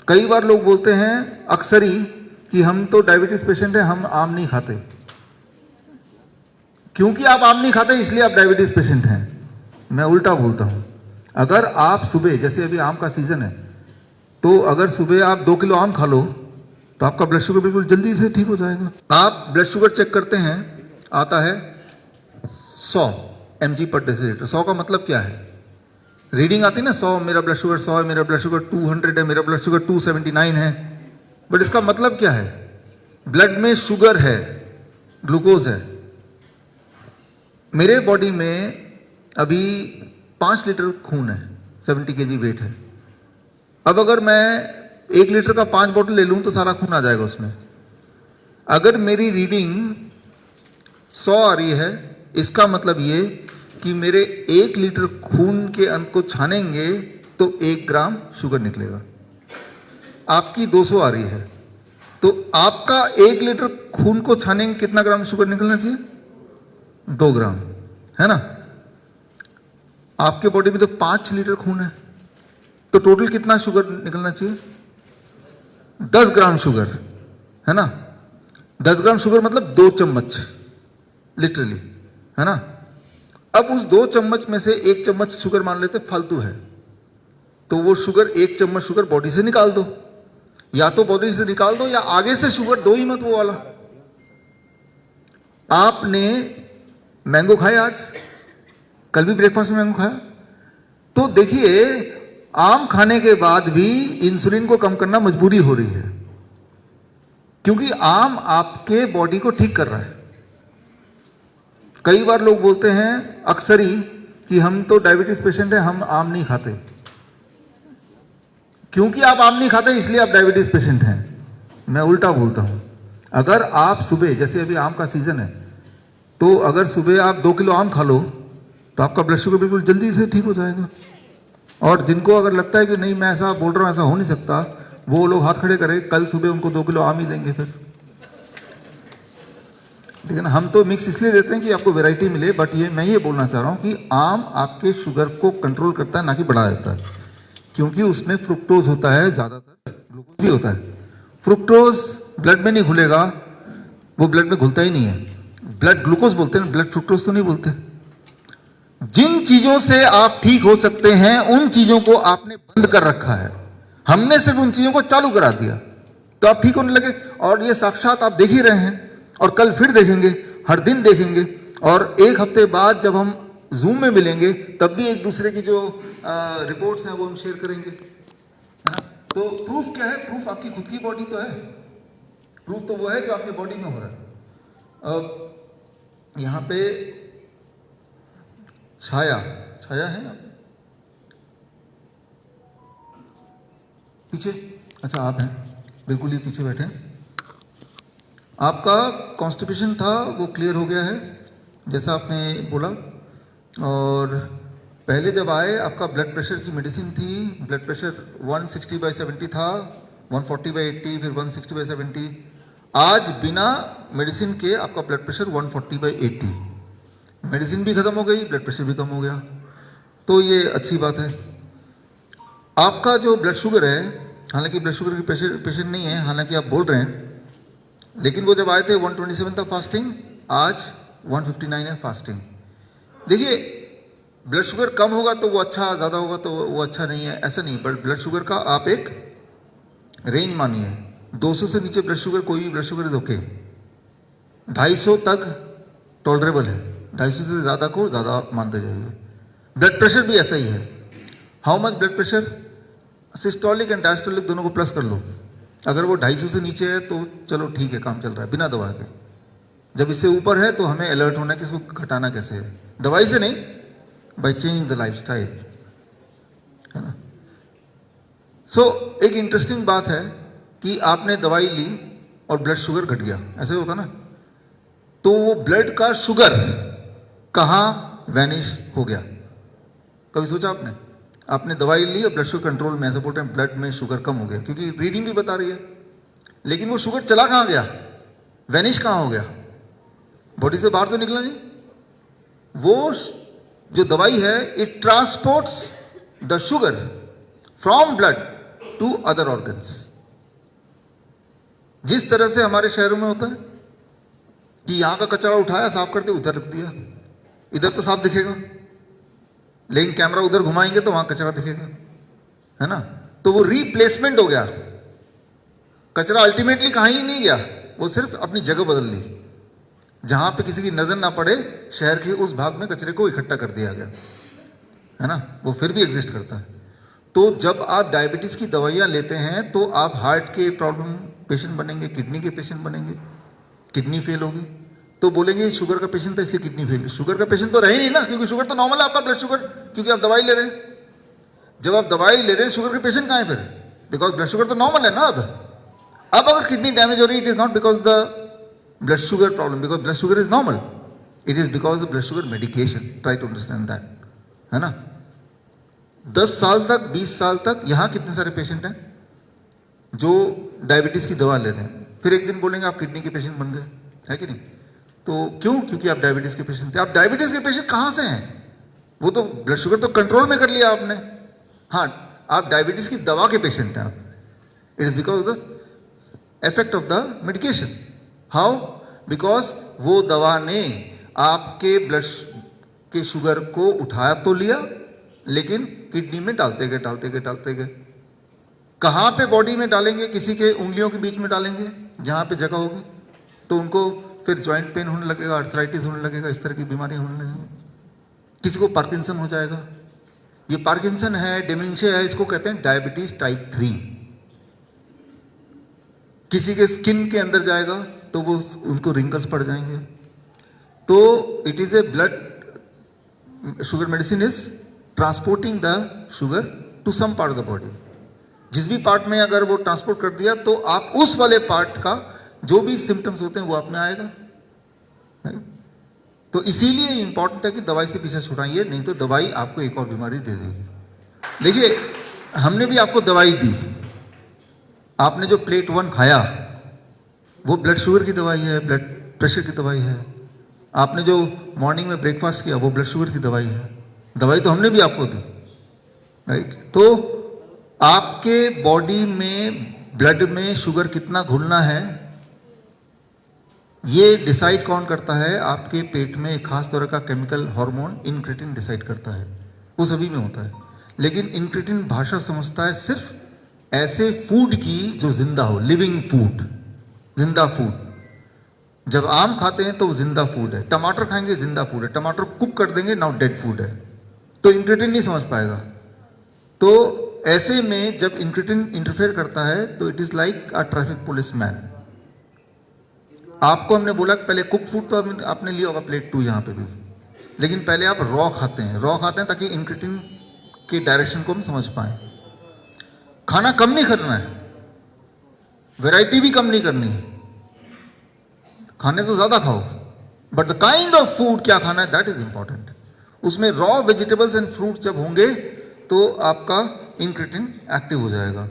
कई बार लोग बोलते हैं अक्सर ही कि हम तो डायबिटीज पेशेंट हैं, हम आम नहीं खाते। क्योंकि आप आम नहीं खाते इसलिए आप डायबिटीज पेशेंट हैं। मैं उल्टा बोलता हूं, अगर आप सुबह, जैसे अभी आम का सीजन है, तो अगर सुबह आप 2 किलो आम खा लो तो आपका ब्लड शुगर बिल्कुल जल्दी से ठीक हो जाएगा। आप ब्लड शुगर चेक करते हैं, आता है 100 mg पर डेसीलीटर। 100 का मतलब क्या है? रीडिंग आती है ना 100, मेरा ब्लड शुगर 100 है, मेरा ब्लड शुगर 200 है, मेरा ब्लड शुगर 279 है। बट इसका मतलब क्या है? ब्लड में शुगर है, ग्लूकोज है। मेरे बॉडी में अभी 5 लीटर खून है, 70 kg वेट है। अब अगर मैं 1 लीटर का 5 बोतल ले लूं तो सारा खून आ जाएगा उसमें। अगर मेरी रीडिंग 100 आ रही है, इसका मतलब ये कि मेरे 1 लीटर खून के अंत को छानेंगे तो 1 ग्राम शुगर निकलेगा। आपकी 200 आ रही है, तो आपका 1 लीटर खून को छानेंगे कितना ग्राम शुगर निकलना चाहिए? 2 ग्राम, है ना? आपके बॉडी में तो 5 लीटर खून है, तो टोटल कितना शुगर निकलना चाहिए? 10 ग्राम शुगर, है ना? 10 ग्राम शुगर मतलब 2 चम्मच, लिटरली, है ना? अब उस 2 चम्मच में से 1 चम्मच शुगर मान लेते फालतू है, तो वो शुगर 1 चम्मच शुगर बॉडी से निकाल दो। या तो बॉडी से निकाल दो या आगे से शुगर दो ही मत, वो वाला। आपने मैंगो खाया आज, कल भी ब्रेकफास्ट में मैंगो खाया, तो देखिए आम खाने के बाद भी इंसुलिन को कम करना मजबूरी हो रही है, क्योंकि आम आपके बॉडी को ठीक कर रहा है। कई बार लोग बोलते हैं अक्सर ही कि हम तो डायबिटीज पेशेंट हैं, हम आम नहीं खाते। क्योंकि आप आम नहीं खाते इसलिए आप डायबिटीज पेशेंट हैं। मैं उल्टा बोलता हूं, अगर आप सुबह, जैसे अभी आम का सीजन है, तो अगर सुबह आप 2 किलो आम खा लो तो आपका ब्लड शुगर बिल्कुल जल्दी से ठीक हो जाएगा। और जिनको अगर लगता है कि नहीं मैं ऐसा बोल रहा हूं, ऐसा हो नहीं सकता, वो लोग हाथ खड़े करें, कल सुबह उनको 2 किलो आम ही देंगे फिर। लेकिन हम तो मिक्स इसलिए देते हैं कि आपको वैरायटी मिले। बट ये मैं ये बोलना चाह रहा हूं कि आम आपके शुगर को कंट्रोल करता है, ना कि बढ़ा देता है, क्योंकि उसमें फ्रुक्टोज होता है, ज्यादातर ग्लूकोज भी होता है। फ्रुक्टोज ब्लड में नहीं घुलेगा, वो ब्लड में घुलता ही नहीं है। ब्लड ग्लूकोज बोलते हैं, ब्लड फ्रुक्टोज तो नहीं बोलते। जिन चीजों से आप ठीक हो सकते हैं उन चीजों को आपने बंद कर रखा है, हमने सिर्फ उन चीजों को चालू करा दिया तो आप ठीक होने लगे। और ये साक्षात आप देख ही रहे हैं, और कल फिर देखेंगे, हर दिन देखेंगे। और 1 हफ्ते बाद जब हम जूम में मिलेंगे तब भी एक दूसरे की जो रिपोर्ट्स हैं वो हम शेयर करेंगे, है ना? तो प्रूफ क्या है? प्रूफ आपकी खुद की बॉडी तो है। प्रूफ तो वो है जो आपकी बॉडी में हो रहा है। अब यहां पे छाया छाया है यहाँ पे पीछे, अच्छा आप हैं, बिल्कुल ही पीछे बैठे हैं। आपका कॉन्स्टिपेशन था वो क्लियर हो गया है जैसा आपने बोला। और पहले जब आए आपका ब्लड प्रेशर की मेडिसिन थी, ब्लड प्रेशर 160/70 था, 140/80, फिर 160/70। आज बिना मेडिसिन के आपका ब्लड प्रेशर 140/80। मेडिसिन भी खत्म हो गई, ब्लड प्रेशर भी कम हो गया, तो ये अच्छी बात है। आपका जो ब्लड शुगर है, हालांकि ब्लड शुगर की पेशेंट नहीं है, हालांकि आप बोल रहे हैं, लेकिन वो जब आए थे 127 था फास्टिंग, आज 159 है फास्टिंग। देखिए ब्लड शुगर कम होगा तो वो अच्छा, ज़्यादा होगा तो वो अच्छा नहीं है, ऐसा नहीं। बट ब्लड शुगर का आप एक रेंज मानिए, 200 से नीचे ब्लड शुगर, कोई भी ब्लड शुगर इज ओके। 250 तक टॉलरेबल है, 250 से ज़्यादा को ज़्यादा मानते जाइए। ब्लड प्रेशर भी ऐसा ही है। How much blood pressure? Systolic and diastolic दोनों को प्लस कर लो। अगर वो 250 से नीचे है तो चलो ठीक है, काम चल रहा है बिना दवा के। जब इससे ऊपर है तो हमें अलर्ट होना है कि इसको घटाना कैसे है, दवाई से नहीं, बाय चेंजिंग द लाइफस्टाइल, है ना? सो एक इंटरेस्टिंग बात है कि आपने दवाई ली और ब्लड शुगर घट गया, ऐसे होता ना, तो वो ब्लड का शुगर कहाँ वैनिश हो गया? कभी सोचा आपने? आपने दवाई ली और ब्लड शुगर कंट्रोल में, ऐसे बोलते हैं ब्लड में शुगर कम हो गया, क्योंकि रीडिंग भी बता रही है, लेकिन वो शुगर चला कहाँ गया? वैनिश कहाँ हो गया? बॉडी से बाहर तो निकला नहीं। वो जो दवाई है, it transports the sugar from blood to other organs. जिस तरह से हमारे शहरों में होता है कि यहां का कचरा उठाया, साफ करते, उधर रख दिया, इधर तो साफ दिखेगा, लेकिन कैमरा उधर घुमाएंगे तो वहां कचरा दिखेगा, है ना। तो वो रिप्लेसमेंट हो गया, कचरा अल्टीमेटली कहीं ही नहीं गया, वो सिर्फ अपनी जगह बदल ली। जहां पे किसी की नजर ना पड़े, शहर के उस भाग में कचरे को इकट्ठा कर दिया गया, है ना। वो फिर भी एग्जिस्ट करता है। तो जब आप डायबिटीज की दवाइयां लेते हैं तो आप हार्ट के प्रॉब्लम पेशेंट बनेंगे, किडनी के पेशेंट बनेंगे, किडनी फेल होगी तो बोलेंगे शुगर का पेशेंट था इसलिए किडनी फेल। शुगर का पेशेंट तो रहे नहीं ना, क्योंकि शुगर तो नॉर्मल है आपका ब्लड शुगर, क्योंकि आप दवाई ले रहे हैं। जब आप दवाई ले रहे हैं, शुगर के पेशेंट कहाँ है फिर? बिकॉज ब्लड शुगर तो नॉर्मल है ना। अब अगर किडनी डैमेज हो रही है, it is not because the blood sugar problem, because blood sugar is normal, it is because the blood sugar medication. Try to understand that, है ना। 10 साल तक, 20 साल तक यहाँ कितने सारे पेशेंट हैं जो डायबिटीज की दवा ले रहे हैं, फिर एक दिन बोलेंगे आप किडनी के पेशेंट बन गए, है कि नहीं। तो क्यों? क्योंकि आप डायबिटीज के पेशेंट थे। आप डायबिटीज के पेशेंट कहाँ से हैं? वो तो ब्लड शुगर तो कंट्रोल में कर लिया आपने। हाँ, आप डायबिटीज की दवा के पेशेंट हैं आप। It is because the effect of the medication. How? Because वो दवा ने आपके ब्लड के शुगर को उठाया तो लिया, लेकिन किडनी में डालते गए, डालते गए, डालते गए। कहाँ पे बॉडी में डालेंगे? किसी के उंगलियों के बीच में डालेंगे, जहाँ पे जगह होगी, तो उनको फिर जॉइंट पेन होने लगेगा, आर्थराइटिस होने लगेगा, इस तरह की बीमारियां होने लगेंगी। किसी को पार्किंसन हो जाएगा। ये पार्किंसन है, डिमेंशिया है, इसको कहते हैं डायबिटीज टाइप 3। किसी के स्किन के अंदर जाएगा तो वो उनको रिंकल्स पड़ जाएंगे। तो it is a blood sugar medicine is transporting the sugar to some part of the body. जिस भी पार्ट में अगर वो ट्रांसपोर्ट कर दिया तो आप उस वाले पार्ट का जो भी सिम्टम्स होते हैं वो आप में आएगा। तो इसीलिए इंपॉर्टेंट है कि दवाई से पीछे छुड़ाइए, नहीं तो दवाई आपको एक और बीमारी दे देगी। देखिए, हमने भी आपको दवाई दी, आपने जो प्लेट 1 खाया वो ब्लड शुगर की दवाई है, ब्लड प्रेशर की दवाई है। आपने जो मॉर्निंग में ब्रेकफास्ट किया वो ब्लड शुगर की दवाई है। दवाई तो हमने भी आपको दी, राइट। तो आपके बॉडी में ब्लड में शुगर कितना घुलना है ये डिसाइड कौन करता है? आपके पेट में एक खास तरह का केमिकल हार्मोन इंक्रेटिन डिसाइड करता है। वो सभी में होता है, लेकिन इंक्रेटिन भाषा समझता है सिर्फ ऐसे फूड की जो जिंदा हो, लिविंग फूड, जिंदा फूड। जब आम खाते हैं तो वो जिंदा फूड है, टमाटर खाएंगे जिंदा फूड है, टमाटर कुक कर देंगे नाउ डेड फूड है, तो इंक्रेटिन नहीं समझ पाएगा। तो ऐसे में जब इंक्रेटिन इंटरफेयर करता है तो it is like a traffic police man. आपको हमने बोला पहले कुक फूड तो आपने लिया होगा प्लेट 2 यहाँ पे भी, लेकिन पहले आप रॉ खाते हैं ताकि इंक्रेटिन के डायरेक्शन को हम समझ पाए। खाना कम नहीं करना है, वैरायटी भी कम नहीं करनी है, खाने तो ज्यादा खाओ, but the kind of food क्या खाना है दैट इज इंपॉर्टेंट। उसमें रॉ वेजिटेबल्स एंड फ्रूट जब होंगे तो आपका इंक्रेटिन एक्टिव हो जाएगा।